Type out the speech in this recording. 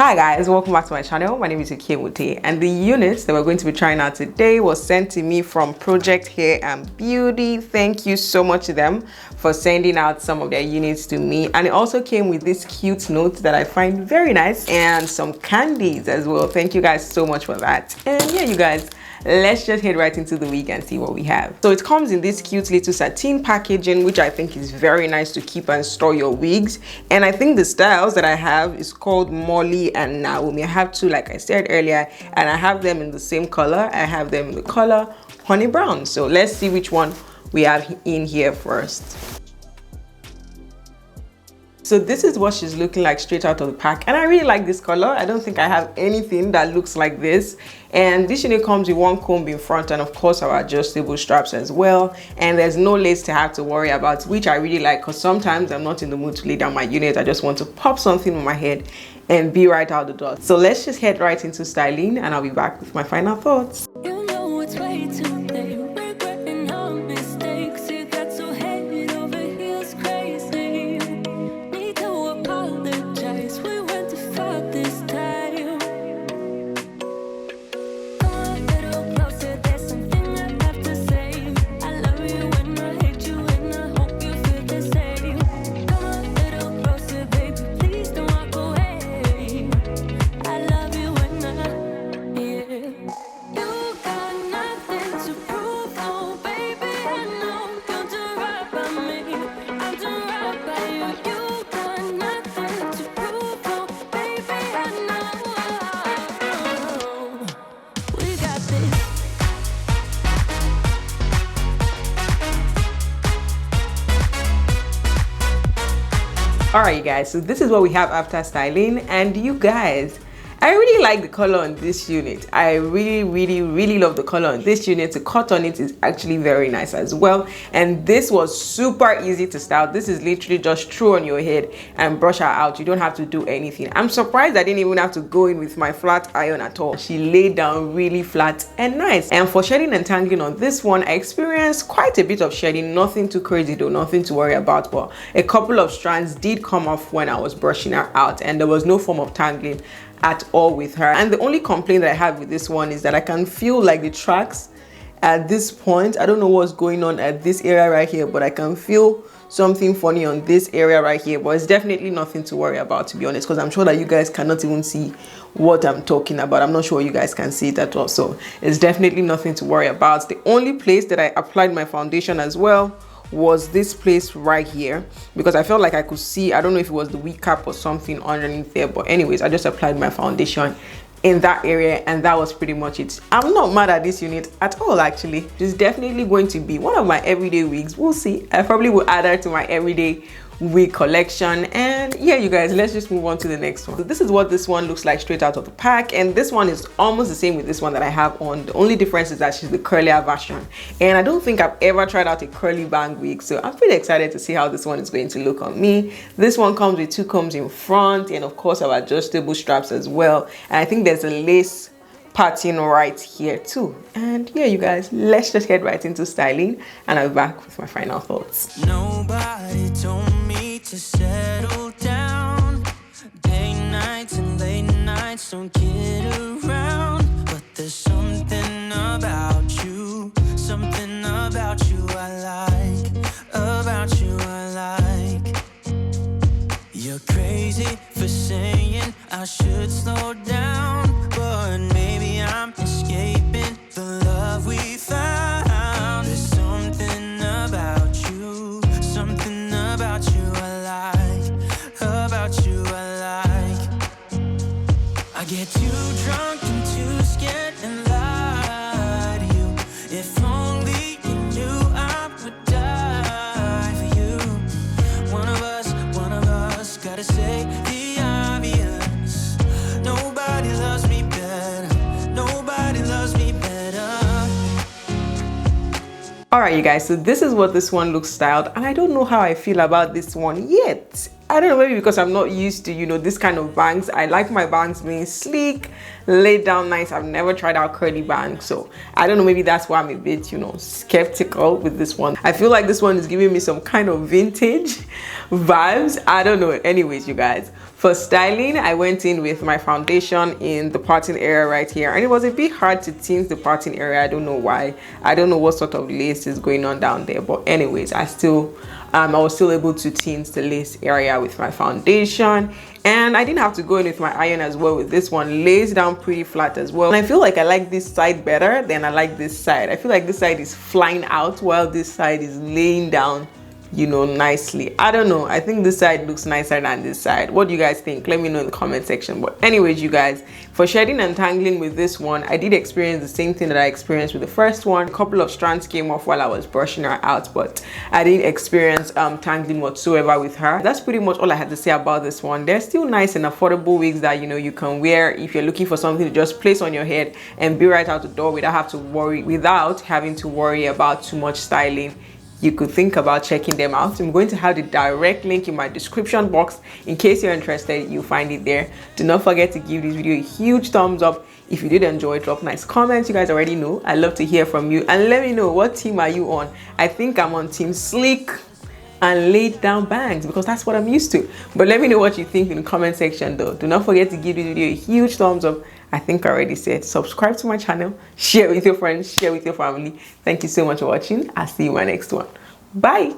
Hi guys, welcome back to my channel. My name is Okemute, and the units that we're going to be trying out today was sent to me from Project Hair and Beauty. Thank you so much to them for sending out some of their units to me, and it also came with this cute note that I find very nice and some candies as well. Thank you guys so much for that. And yeah, you guys, let's just head right into the wig and see what we have. So it comes in this cute little satin packaging, which I think is very nice to keep and store your wigs. And I think the styles that I have is called Molly and Naomi. I have two, like I said earlier, and I have them in the same color. I have them in the color honey brown. So let's see which one we have in here first. So this is what she's looking like straight out of the pack, and I really like this color. I don't think I have anything that looks like this. And this unit comes with one comb in front and of course our adjustable straps as well, and there's no lace to have to worry about, which I really like, because sometimes I'm not in the mood to lay down my unit. I just want to pop something on my head and be right out the door. So let's just head right into styling, and I'll be back with my final thoughts. You know it's way too late, regretting our mistakes. You got so head over heels crazy. Need to apologize, we went too far this time. Come a little closer, there's something I have to say. I love you and I hate you and I hope you feel the same. Come a little closer, baby, please don't walk away. I love you and yeah. You got nothing to prove, oh baby, I know you'll do right by me. I'll do right by you. You got nothing to prove, oh baby, I know. We got this. Alright you guys, so this is what we have after styling, and you guys, I really like the color on this unit. I really love the color on this unit. The cut on it is actually very nice as well, and this was super easy to style. This is literally just throw on your head and brush her out. You don't have to do anything. I'm surprised I didn't even have to go in with my flat iron at all. She laid down really flat and nice. And for shedding and tangling on this one, I experienced quite a bit of shedding. Nothing too crazy though, nothing to worry about, but a couple of strands did come off when I was brushing her out, and there was no form of tangling at all with her. And the only complaint that I have with this one is that I can feel like the tracks at this point. I don't know what's going on at this area right here, but I can feel something funny on this area right here, but it's definitely nothing to worry about, to be honest, because I'm sure that you guys cannot even see what I'm talking about. I'm not sure you guys can see it at all, so it's definitely nothing to worry about. The only place that I applied my foundation as well was this place right here, because I felt like I could see, I don't know if it was the wig cap or something underneath there, but anyways, I just applied my foundation in that area, and that was pretty much it. I'm not mad at this unit at all, actually. It's definitely going to be one of my everyday wigs. We'll see. I probably will add her to my everyday wig collection. And yeah, you guys, let's just move on to the next one. So this is what this one looks like straight out of the pack, and this one is almost the same with this one that I have on. The only difference is that she's the curlier version, and I don't think I've ever tried out a curly bang wig, so I'm pretty excited to see how this one is going to look on me. This one comes with two combs in front, and of course our adjustable straps as well, and I think there's a lace pattern right here too. And yeah, you guys, let's just head right into styling, and I'll be back with my final thoughts. Nobody told me to settle down. Day nights and late nights don't get around, but there's something about you I like, about you I like. You're crazy for saying I should slow down, but maybe I'm escaping the love we found. There's something about you I like, about you I like. I get too drunk and too scared and lie to you. If only you knew I would die for you. One of us gotta say the obvious. Nobody loves me better. Nobody loves me better. Alright you guys, so this is what this one looks styled, and I don't know how I feel about this one yet. I don't know, maybe because I'm not used to, you know, this kind of bangs. I like my bangs being sleek, laid down nice. I've never tried out curly bangs, so I don't know, maybe that's why I'm a bit, you know, skeptical with this one. I feel like this one is giving me some kind of vintage vibes. I don't know. Anyways, you guys, for styling, I went in with my foundation in the parting area right here, and it was a bit hard to tint the parting area. I don't know why. I don't know what sort of lace is going on down there, but anyways, I was still able to tint the lace area with my foundation, and I didn't have to go in with my iron as well with this one. Lays down pretty flat as well, and I feel like I like this side better than I like this side. I feel like this side is flying out while this side is laying down, you know, nicely. I don't know, I think this side looks nicer than this side. What do you guys think? Let me know in the comment section. But anyways, you guys, for shedding and tangling with this one, I did experience the same thing that I experienced with the first one. A couple of strands came off while I was brushing her out, but I didn't experience tangling whatsoever with her. That's pretty much all I had to say about this one. They're still nice and affordable wigs that, you know, you can wear if you're looking for something to just place on your head and be right out the door without having to worry about too much styling. You could think about checking them out. I'm going to have the direct link in my description box. In case you're interested, you'll find it there. Do not forget to give this video a huge thumbs up. If you did enjoy, drop nice comments. You guys already know I love to hear from you, and let me know, what team are you on? I think I'm on team sleek and laid down bangs because that's what I'm used to. But let me know what you think in the comment section though. Do not forget to give this video a huge thumbs up. I think I already said subscribe to my channel, share with your friends, share with your family. Thank you so much for watching. I'll see you in my next one. Bye.